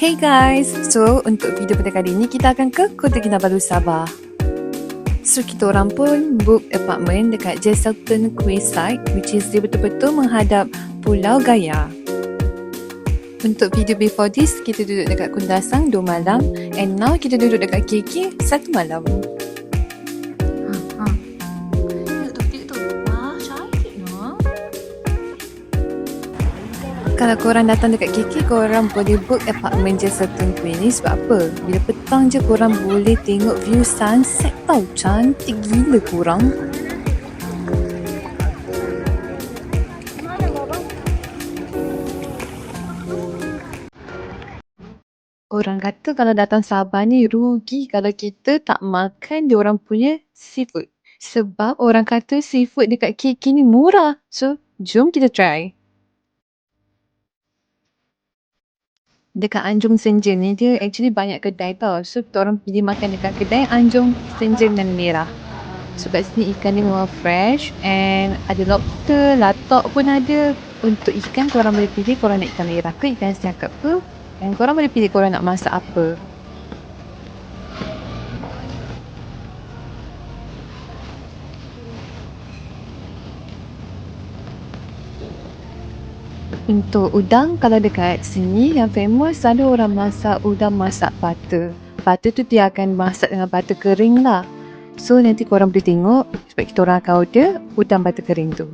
Hey guys! So, untuk video pada kali ni kita akan ke Kota Kinabalu, Sabah. So, kita orang pun book apartment dekat Jesselton Quayside, which is dia betul-betul menghadap Pulau Gaya. Untuk video before this, kita duduk dekat Kundasang 2 malam, and now kita duduk dekat KK 1 malam. Kalau korang datang dekat KK, korang boleh book apartment Jesselton Queen ni sebab apa? Bila petang je korang boleh tengok view sunset tau. Cantik gila korang. Orang kata kalau datang Sabah ni rugi kalau kita tak makan diorang punya seafood. Sebab orang kata seafood dekat KK ni murah. So, jom kita try. Dekat Anjung Senja ni dia actually banyak kedai tau. So kita orang pergi makan dekat kedai Anjung Senja dan Merah. So kat sini ikan ni memang fresh and ada lobster, latok pun ada. Untuk ikan korang boleh pilih korang nak ikan merah ke ikan siakap ke. Dan korang boleh pilih korang nak masak apa. Untuk udang, kalau dekat sini yang famous ada orang masak udang masak butter. Butter tu dia akan masak dengan butter kering lah. So nanti korang boleh tengok sebab kita orang akan order udang butter kering tu.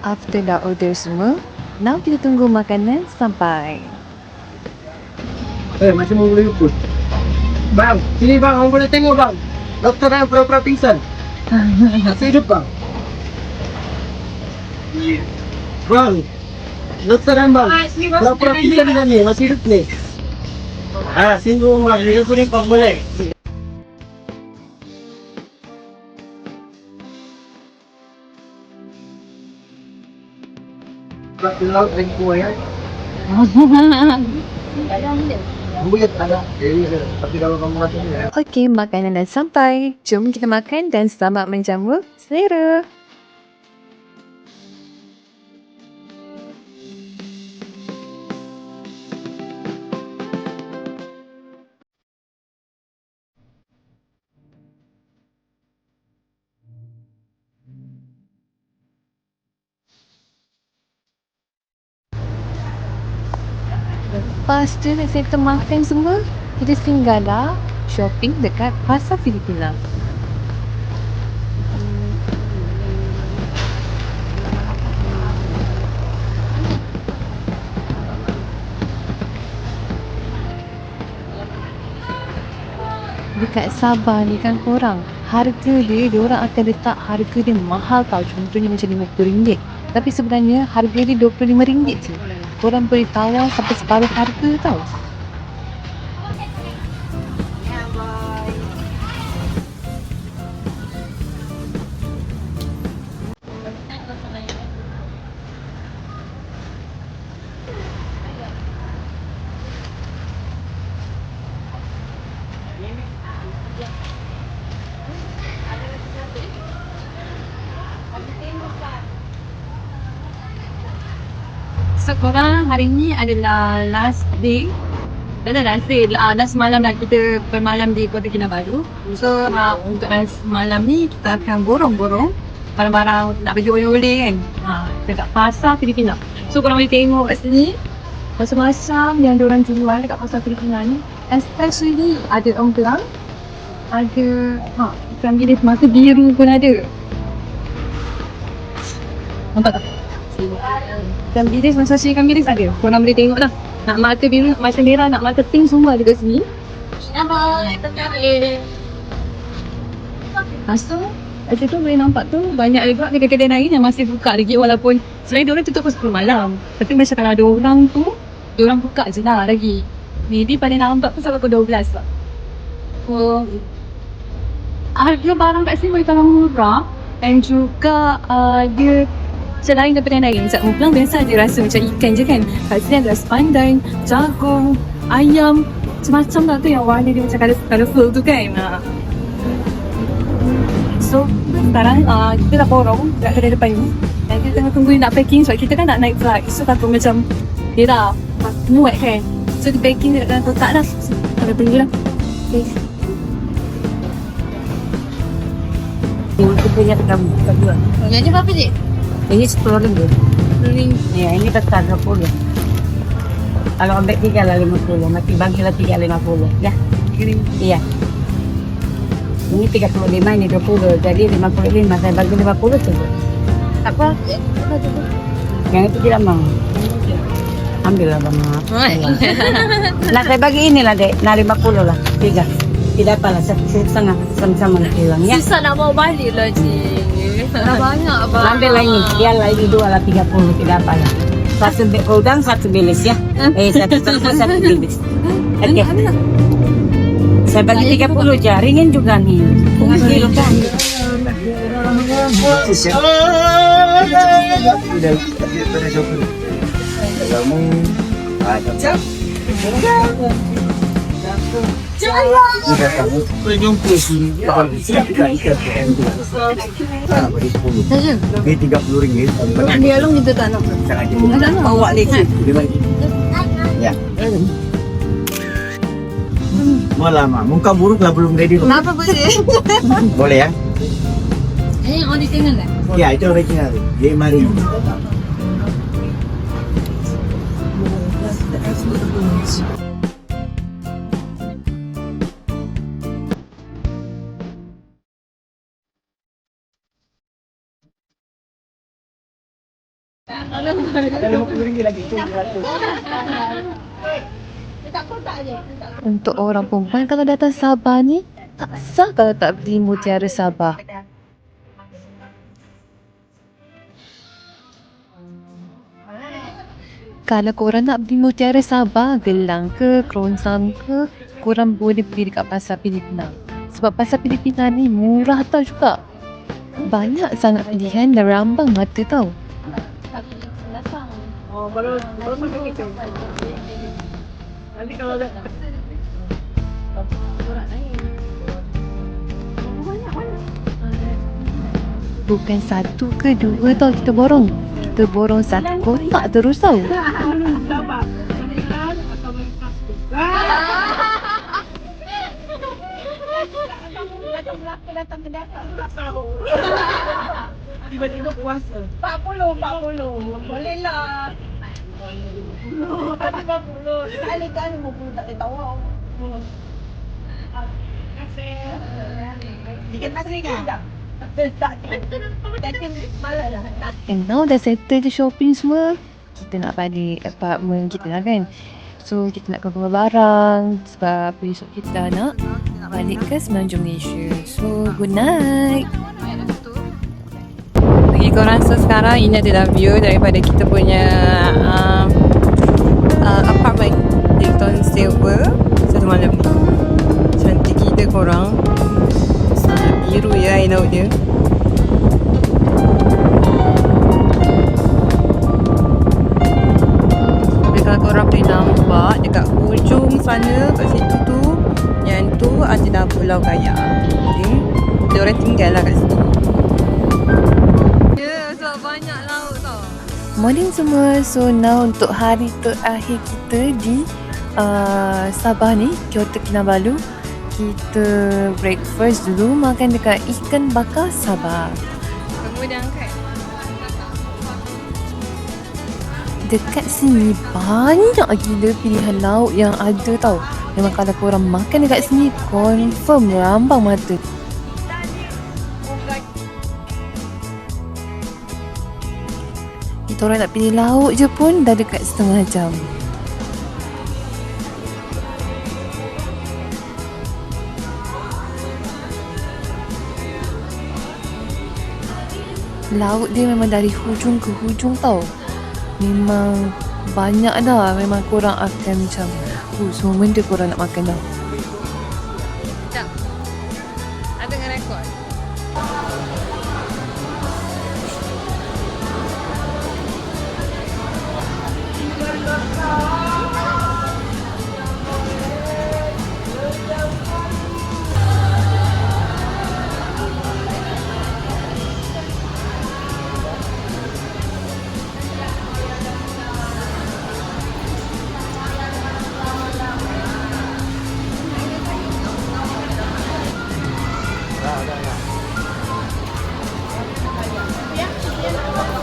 After dah order semua, now kita tunggu makanan sampai. Masih mau boleh ikut. Bang, sini bang, orang boleh tengok bang. Doktor yang pura-pura pingsan. Masih hidup bang. Bang, doktor yang bang. Pura-pura pingsan kan ni, masih hidup ni. Sini bang, dia kuning bang boleh. Laut lagi kuat ya. Okey, makanan dah sampai. Jom kita makan dan selamat menjamu selera. Lepas tu nak settle makan semua, kita singgahlah shopping dekat Pasar Filipina. Dekat Sabah ni kan korang, harga diorang akan letak harga dia mahal tau. Contohnya macam RM50. Tapi sebenarnya harga dia RM25 je. Korang boleh tawar sampai separuh harga tau. So korang hari ni adalah last day. Last malam dah kita bermalam di Kota Kinabalu. So untuk last malam ni kita akan borong-borong barang-barang nak pergi oleh-oleh kan. Dekat Pasar Filipina. So korang boleh tengok kat sini macam-macam yang diorang jual dekat Pasar Filipina ni. Especially ada ongklang, ada ikan bilis mata biru pun ada. Nampak tak? Ikan bilis, masa ikan bilis ada. Korang boleh tengok lah. Nak mata biru, nak mata merah, nak mata pink semua ada kat sini. Lepas tu Lepas tu boleh nampak tu banyak juga kedai-kedai lain yang masih buka lagi walaupun sebenarnya diorang tutup pukul 10 malam. Tapi macam kalau ada orang tu, diorang buka je lah lagi. Maybe paling lambat pun sampai pukul 12 lah. So, harga barang kat sini boleh terlalu murah dan juga dia selain daripada yang lain. Macam orang biasa dia rasa macam ikan je kan. Kat sini ada sepandai, jagung, ayam, macam-macam lah tu yang warna dia macam colourful tu kan. So sekarang kita dah borong kat kedai depan ni dan kita tengah tunggu nak packing sebab kita kan nak naik flight. So takut macam dia dah muat kan. So di packing dia dalam kotak lah. Kita tunggu lah. Okay. Ini punya kamu kedua. Yang ni berapa je? Ini 10 ringgit. RM10. Ya, ini besar 20. Kalau ambil 3 lah 50. Mati bagilah 3 50. Ya. Iya. Ini 35, ini 20. Jadi 55. Saya bagi 50 saja. Apa? Yang itu tidak mau. Ambil lah bang. Nah saya bagi inilah dek. Nah 50 lah. 3. Tidak apalah. 1,5. Sama-sama nak hilang ya. Susah nak bawa balik lah cik. Dah banyak abang. Ambil lah ini. Dia lah ini 2 lah 30. Tidak apalah. Satu udang, satu bilis ya. Satu bilis. Okey. Saya bagi 30 je. Ringin juga nih. Bunga kilo kan. Ini 30 ringgit. Dia long kita tak nak. Bawa lagi. Ya. Mau lama, muka buruk lah belum ready. Kenapa boleh? Boleh ya? Yang original kan? Ya itu original. Dia mari. Untuk orang perempuan kalau datang Sabah ni, tak sah kalau tak beli mutiara Sabah. Kalau korang nak beli mutiara Sabah, gelang ke, keroncong ke, korang boleh beli dekat Pasar Filipina. Sebab Pasar Filipina ni murah tau juga. Banyak sangat pilihan dan rambang mata tau. Bukan satu ke dua tau kita borong. Kita borong satu kotak terus tau. Tiba-tiba puasa. 40. Boleh lah. 40. Sekali-kali mau tak tahu. Dikit nasi kan? And now dah settle je shopping semua. Kita nak balik apartment kita lah kan. So kita nak keluar barang sebab besok kita nak balik ke Semenanjung Malaysia. So good night. Bagi korang, so sekarang ini adalah view daripada kita punya apartment Hilton Silver satu malam ni. Cantik gila korang. Sangat biru ya air laut dia. Tapi kalau korang boleh nampak dekat hujung sana kat situ tu, yang tu adalah Pulau Gaya. Okay. Dia orang tinggal lah kat situ. Banyak laut tau. Morning semua. So now untuk hari terakhir kita di Sabah ni, Kota Kinabalu, kita breakfast dulu, makan dekat ikan bakar Sabah. Kemudian angkat. Dekat sini banyak gila pilihan lauk yang ada tau. Memang kalau korang makan dekat sini, confirm rambang mata. Kita orang nak pilih lauk je pun dah dekat setengah jam. laut dia memang dari hujung ke hujung tau. Memang banyak dah. Memang korang akan macam semua benda korang nak makan dah. Sekejap. Ada dengan rekod.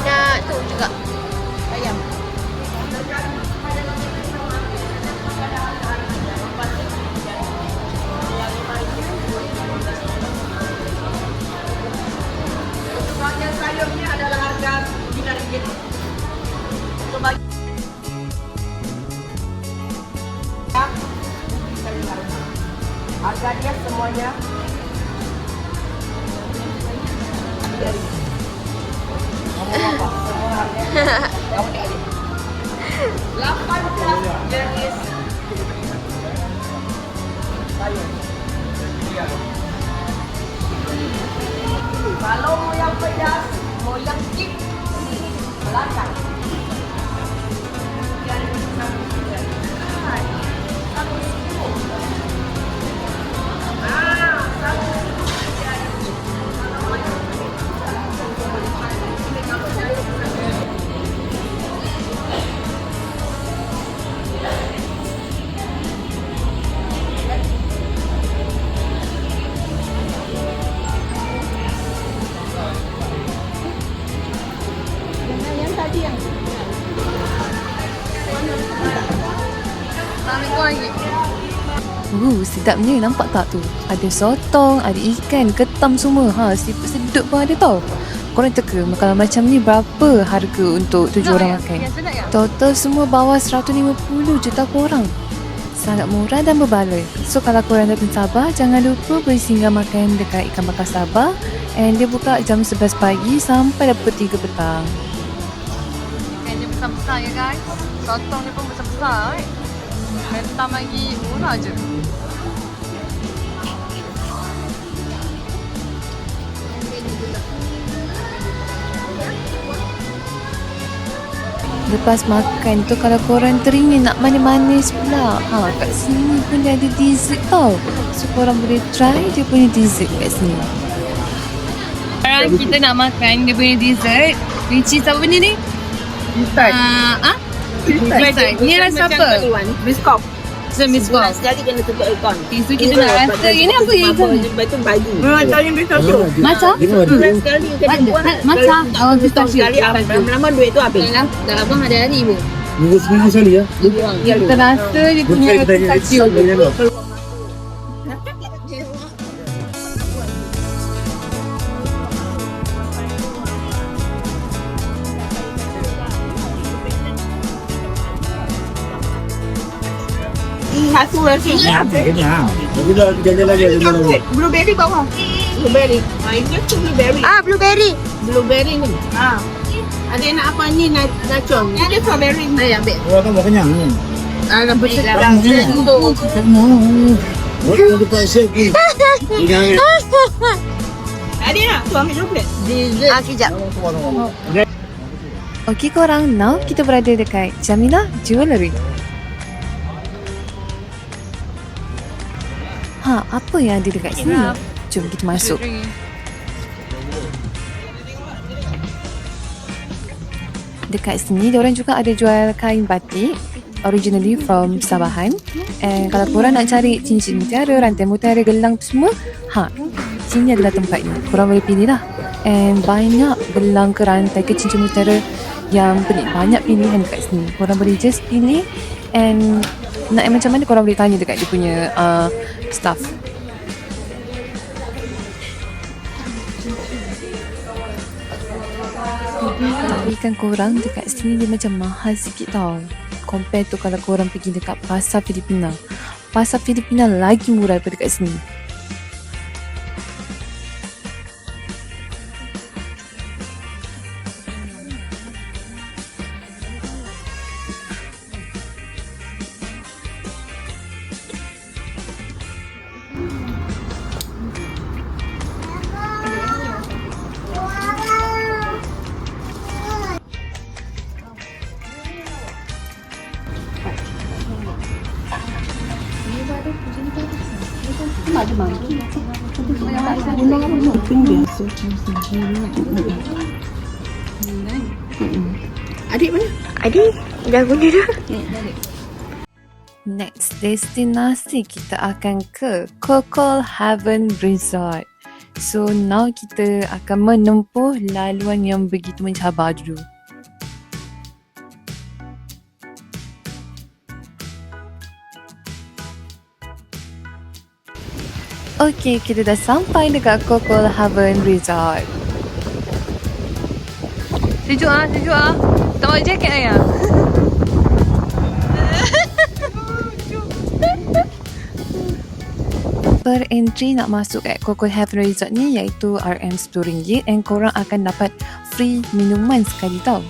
Nak tu juga. Ayam. Harga dia semuanya kalau mau yang pedas, mau yang cip, belakang. Sedapnya, nampak tak tu? Ada sotong, ada ikan, ketam semua. Siput sedut pun ada tau. Korang teka makanan macam ni berapa harga untuk 7 orang makan? Total semua bawah 150 juta korang. Sangat murah dan berbaloi. So kalau korang datang Sabah, jangan lupa bersinggah makan dekat Ikan Bakar Sabah. And dia buka jam 11 pagi sampai dah pukul 3 petang. Ikan dia besar-besar ya guys. Sotong dia pun besar-besar. Ketam lagi murah je. Lepas makan tu kalau korang teringin nak manis-manis pula, kat sini pun dia ada dessert tau. So korang boleh try dia punya dessert kat sini. Sekarang kita nak makan dia punya dessert. Which is apa benda ni? Instant. Instant. Ni rasa apa? Biskop. So Miss Bob. Sekali kena tutup aircon. So kita nak rasa ini apa yang Lepas tu baju. Memang tanya biskop tu. Macam? Sekali kena buat. Macam? Awal pistachio. Sekali lama-lama duit tu habis. Dah abang ada hari ibu. Seminggu sekali ya. Kita rasa dia punya pistachio. Satu lagi. Jadi dah jalan lagi. Blueberry bawah. Blueberry. Ini tu blueberry. Blueberry. Blueberry ni. Ada nak apa ni nacon. Ini dia strawberry. Ambil. Orang kan kenyang ni. Nak beli Orang tu pasal ni. Ada nak tu ambil coklat. Kejap. Okey korang, now kita berada dekat Jamila Jewellery. Apa yang ada dekat sini? Jom kita masuk. Dekat sini, diorang juga ada jual kain batik originally from Sabahan. And kalau korang nak cari cincin mutiara, rantai mutiara, gelang tu semua, sini adalah tempatnya. Korang boleh pilih lah. And banyak gelang ke rantai ke cincin mutiara yang banyak pilihan dekat sini. Korang boleh just pilih and nak yang macam mana korang boleh tanya dekat dia punya staff. Tapi kan korang dekat sini dia macam mahal sikit tau. Compare tu kalau korang pergi dekat Pasar Filipina. Pasar Filipina lagi murah daripada dekat sini. Next destinasi kita akan ke Coco Haven Resort. So now kita akan menempuh laluan yang begitu mencabar dulu. Okey, kita dah sampai dekat Coco Haven Resort. Sejuk ah, sejuk ah. Tak bawa jaket ayah. Per entry nak masuk kat Coco Haven Resort ni iaitu RM10 and korang akan dapat free minuman sekali tau.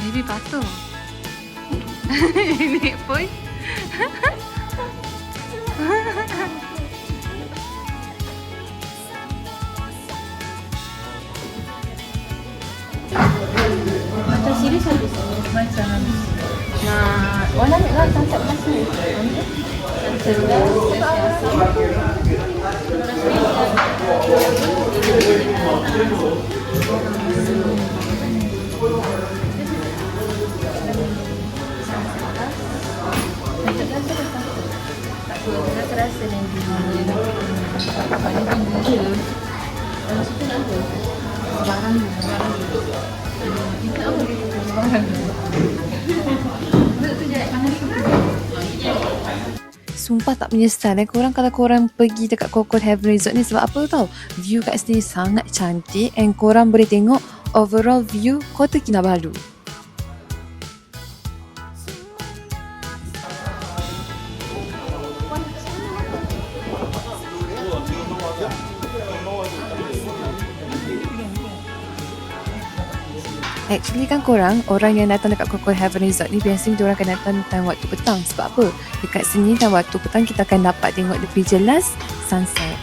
Baby patuh. Ini pun. Sumpah tak menyesal korang kalau korang pergi dekat Coco Haven Resort ni. Sebab apa tau? View kat sini sangat cantik and korang boleh tengok overall view Kota Kinabalu. Actually kan korang, orang yang datang dekat Coco Haven Resort ni biasanya diorang akan datang time waktu petang. Sebab apa? Dekat sini time waktu petang kita akan dapat tengok lebih jelas sunset.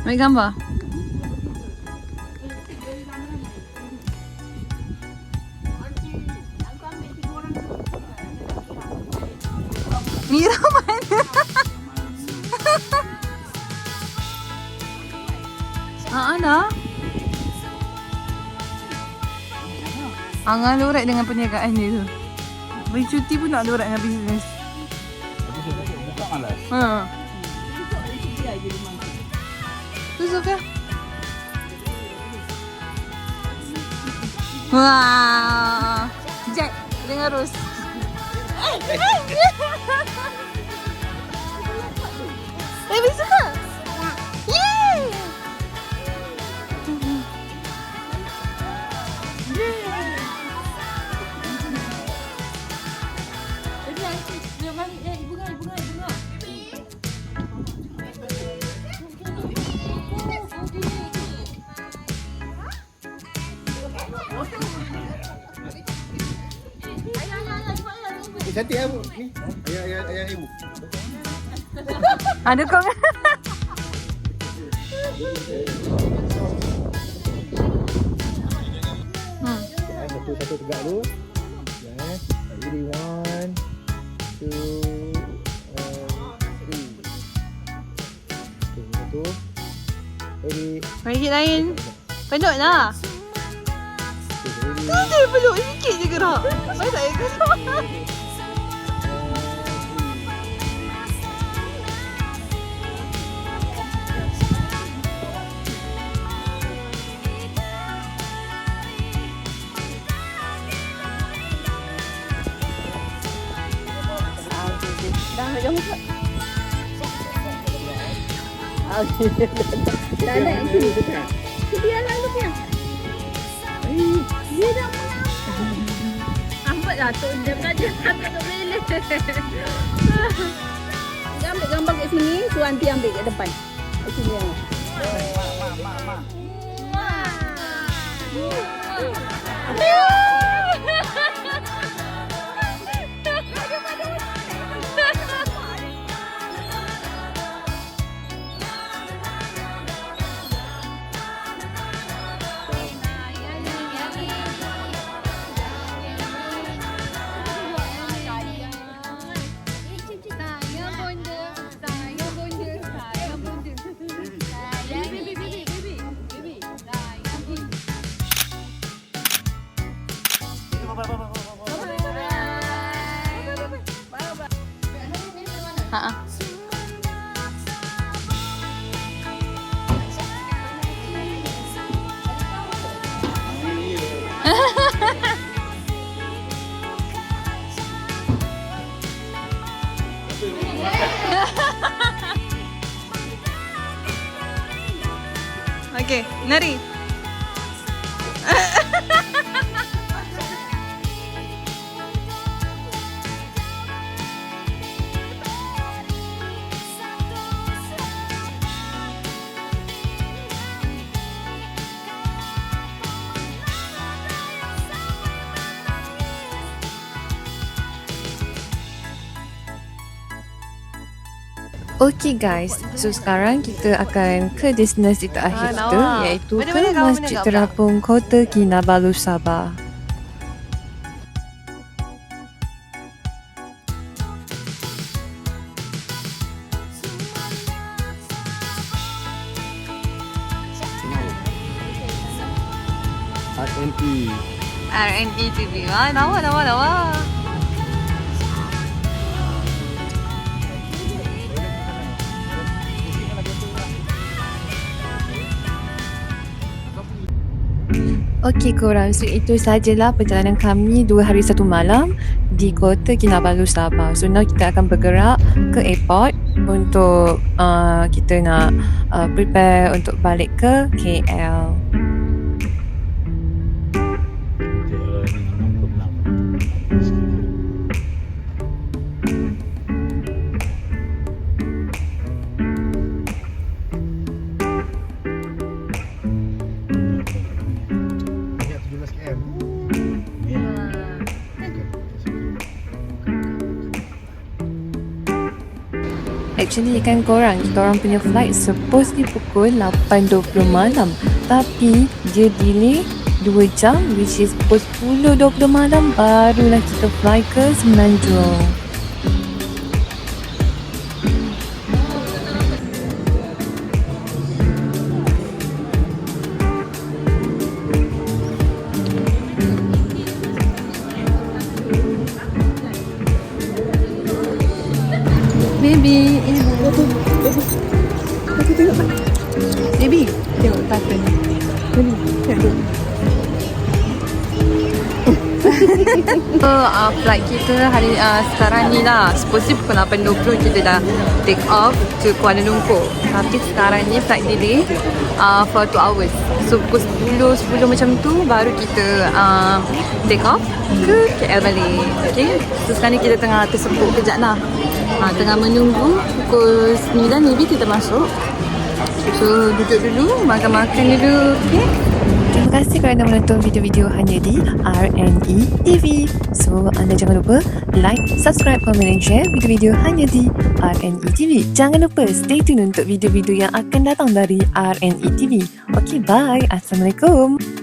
Ambil gambar. Mira mana? Dah. Angan lurat dengan perniagaan dia tu. Bagi cuti pun nak lurat dengan bisnes. Tu Sofia. Wah. Jack dengan Rose. Baby suka? Yeay. Cantik lah Bu. Ni, ayah ibu. Ada kau kan? Satu tegak dulu. Yes. Ready, 1, 2, 3. Satu. Ready. Mari lain. Penduk lah. Tu je peluk sikit je gerak. Mari tak payah gerak. Dah nak jom. Tak ada yang sini. Dia lalu dia. Dia dah Ahmad lah tu dia belajar sampai ke bila. Dia ambil gambar kat sini, suruh aunty ambil kat depan. Kat sini. Okay, nari. Okay guys, so sekarang kita akan ke destinasi terakhir kita, iaitu ke Masjid Terapung Kota Kinabalu, Sabah. RNE TV. Lawa. Okey korang, so itu sajalah perjalanan kami 2 hari 1 malam di Kota Kinabalu, Sabah. So now kita akan bergerak ke airport untuk kita nak prepare untuk balik ke KL. Actually kan korang, kita orang punya flight supposedly pukul 8.20 malam, tapi dia delay 2 jam, which is pukul 10.20 malam barulah kita fly ke Semenanjung. Baby, ini buku. Aku tengok tak? Baby, tengok tata ni. Baby, tengok. Flight kita hari sekarang ni lah, supposedly pukul 8.20 kita dah take off to Kuala Lumpur. Tapi sekarang ni flight delay for 2 hours. So pukul 10 macam tu baru kita take off ke KL balik. Okay, so sekarang ni kita tengah tersepuk kejap lah. Tengah menunggu pukul 9 maybe kita masuk. So duduk dulu, makan-makan dulu. Okay. Terima kasih kerana menonton video-video hanya di RNE TV. So anda jangan lupa like, subscribe, komen dan share video-video hanya di RNE TV. Jangan lupa stay tune untuk video-video yang akan datang dari RNE TV. Okay, bye. Assalamualaikum.